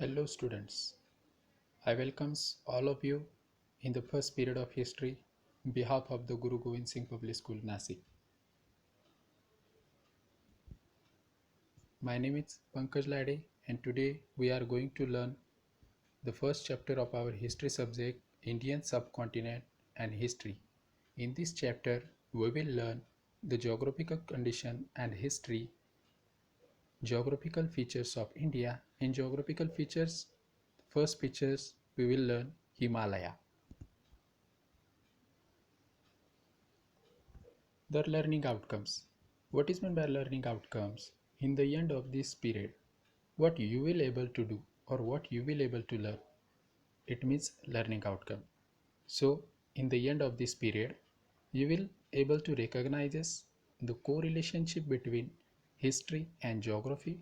Hello students, I welcomes all of you in the first period of history on behalf of the Guru Govind Singh Public School Nasik. My name is Pankaj Lade and today we are going to learn the first chapter of our history subject Indian subcontinent and history. In this chapter we will learn the geographical condition and history, geographical features of India and geographical features. First features we will learn Himalaya. The learning outcomes. What is meant by learning outcomes? In the end of this period, what you will able to do or what you will able to learn, it means learning outcome. So in the end of this period, you will able to recognize the correlationship between history and geography.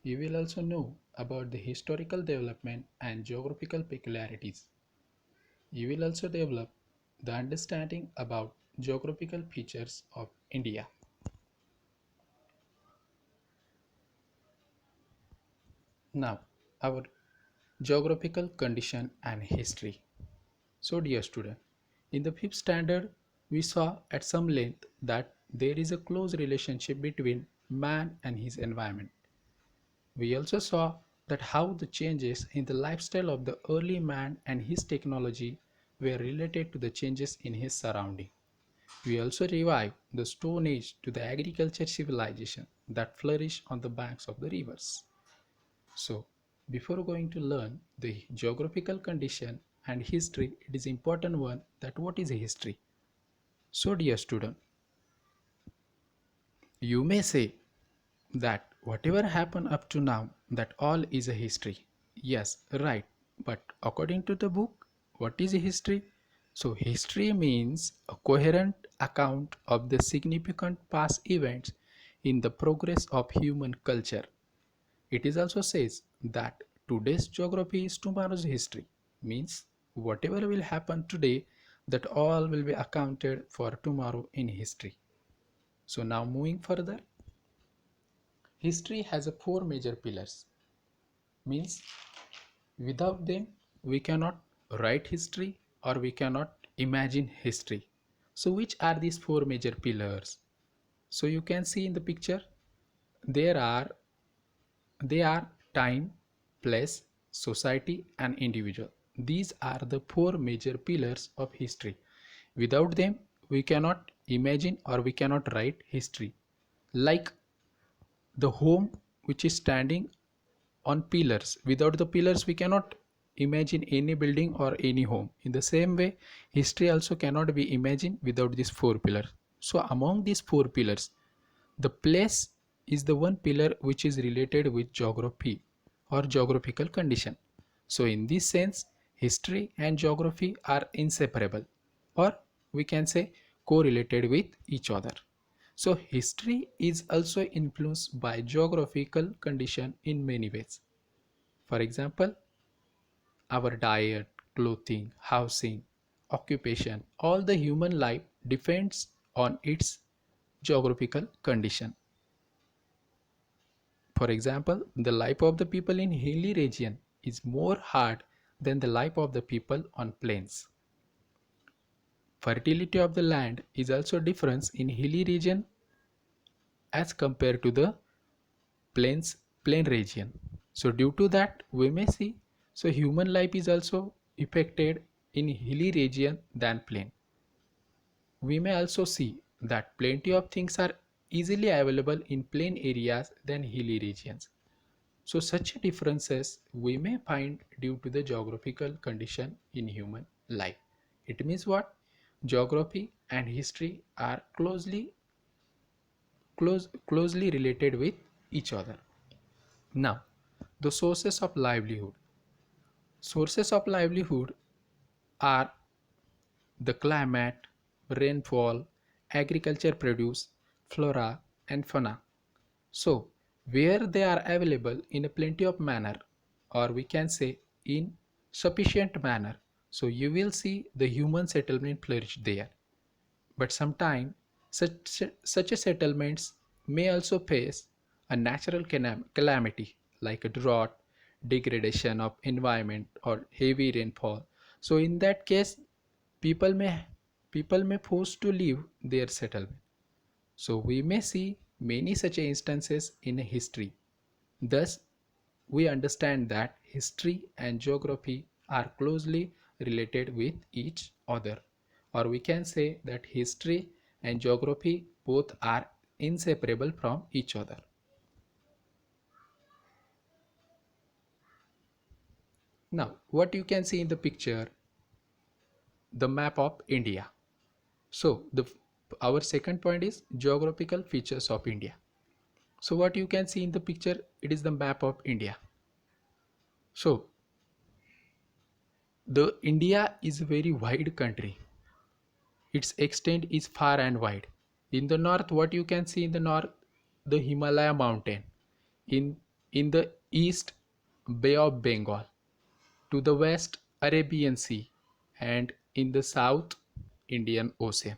You will also know about the historical development and geographical peculiarities. You will also develop the understanding about geographical features of India. Now, our geographical condition and history. So, dear student, in the fifth standard, we saw at some length that there is a close relationship between man and his environment. We also saw that how the changes in the lifestyle of the early man and his technology were related to the changes in his surrounding. We also revived the Stone Age to the agriculture civilization that flourished on the banks of the rivers. So, before going to learn the geographical condition and history, it is important one that what is history. So, dear student, you may say that whatever happened up to now, that all is a history. Yes, right. But according to the book, what is history? So, history means a coherent account of the significant past events in the progress of human culture. It is also says that today's geography is tomorrow's history, means whatever will happen today, that all will be accounted for tomorrow in history. So now moving further, history has a four major pillars, means without them we cannot write history or we cannot imagine history. So which are these four major pillars? So you can see in the picture there are they are time, place, society, and individual. These are the four major pillars of history. Without them, we cannot imagine or we cannot write history. Like the home which is standing on pillars. Without the pillars, we cannot imagine any building or any home. In the same way, history also cannot be imagined without these four pillars. So, among these four pillars, the place is the one pillar which is related with geography or geographical condition. So in this sense, history and geography are inseparable, or we can say correlated with each other. So history is also influenced by geographical condition in many ways. For example, our diet, clothing, housing, occupation, all the human life depends on its geographical condition. For example, the life of the people in hilly region is more hard than the life of the people on plains. Fertility of the land is also different in hilly region as compared to the plain region. So due to that we may see so human life is also affected in hilly region than plain. We may also see that plenty of things are easily available in plain areas than hilly regions. So such differences we may find due to the geographical condition in human life. It means what? Geography and history are closely related with each other. Now, the sources of livelihood. Sources of livelihood are the climate, rainfall, agriculture produce, flora and fauna. So, where they are available in a plenty of manner, or we can say in sufficient manner, so you will see the human settlement flourish there. But sometimes such a settlements may also face a natural calamity like a drought, degradation of environment or heavy rainfall. So in that case, people may people may forced to leave their settlement. So we may see many such instances in history. Thus, we understand that history and geography are closely related with each other, or we can say that history and geography both are inseparable from each other. Now, what you can see in the picture, the map of India. So, our second point is geographical features of India. So, what you can see in the picture, it is the map of India. So, the India is a very wide country. Its extent is far and wide. In the north, what you can see in the north, the Himalaya mountain. In in the east, Bay of Bengal. To the west, Arabian Sea, and in the south, Indian Ocean.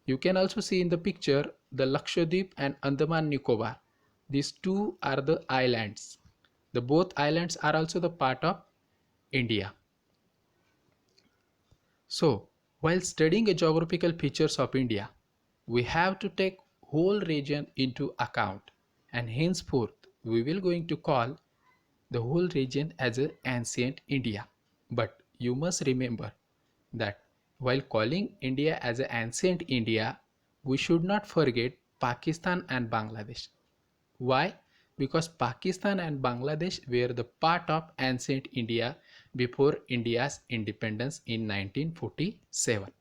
You can also see in the picture the Lakshadweep and Andaman Nicobar. These two are the islands. The both islands are also the part of India. So, while studying the geographical features of India, we have to take whole region into account, and henceforth we will going to call the whole region as a ancient India. But you must remember that while calling India as an ancient India, we should not forget Pakistan and Bangladesh. Why? Because Pakistan and Bangladesh were the part of ancient India before India's independence in 1947.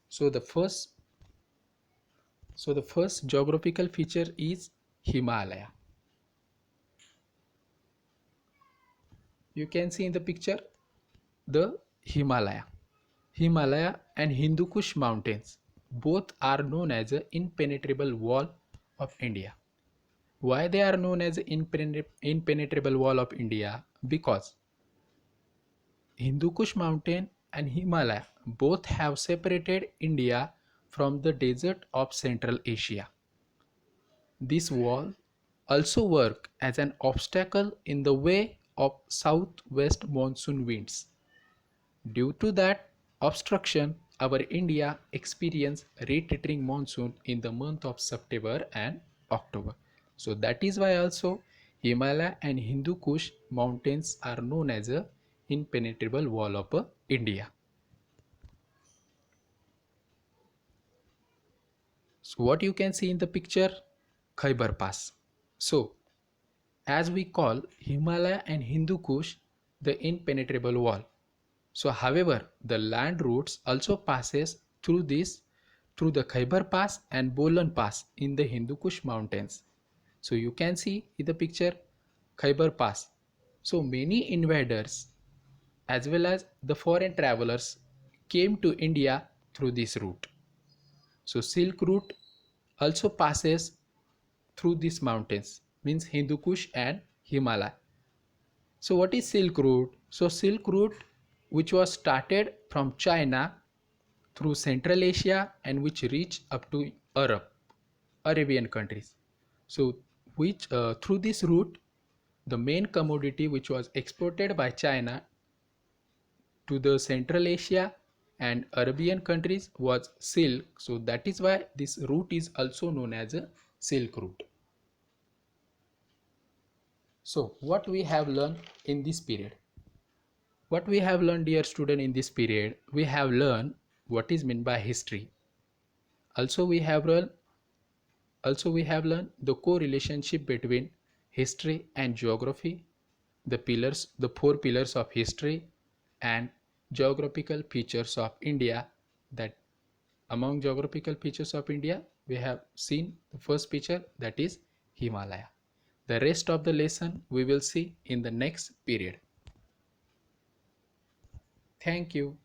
So the first geographical feature is Himalaya. You can see in the picture the Himalaya. Himalaya and Hindu Kush mountains both are known as the impenetrable wall of India. Why they are known as the impenetrable wall of India? Because Hindu Kush mountain and Himalaya both have separated India from the desert of Central Asia. This wall also work as an obstacle in the way of southwest monsoon winds. Due to that obstruction, our India experienced retreating monsoon in the month of September and October. So that is why also Himalaya and Hindu Kush mountains are known as a impenetrable wall of India. So what you can see in the picture, Khyber Pass. So as we call Himalaya and Hindu Kush the impenetrable wall. So however, the land routes also passes through the Khyber Pass and Bolan Pass in the Hindu Kush mountains. So you can see in the picture Khyber Pass. So many invaders as well as the foreign travelers came to India through this route. So Silk route also passes through these mountains, means Hindu Kush and Himalaya. So what is Silk Route? So Silk Route, which was started from China through Central Asia and which reached up to Arabian countries. So which through this route, the main commodity which was exported by China to the Central Asia and Arabian countries was silk. So that is why this route is also known as a Silk Route. So what we have learned in this period? What we have learned, dear student, in this period, we have learned what is meant by history. Also we have learned the correlationship between history and geography, the four pillars of history and geographical features of India. That among geographical features of India, we have seen the first feature, that is Himalaya. The rest of the lesson we will see in the next period. Thank you.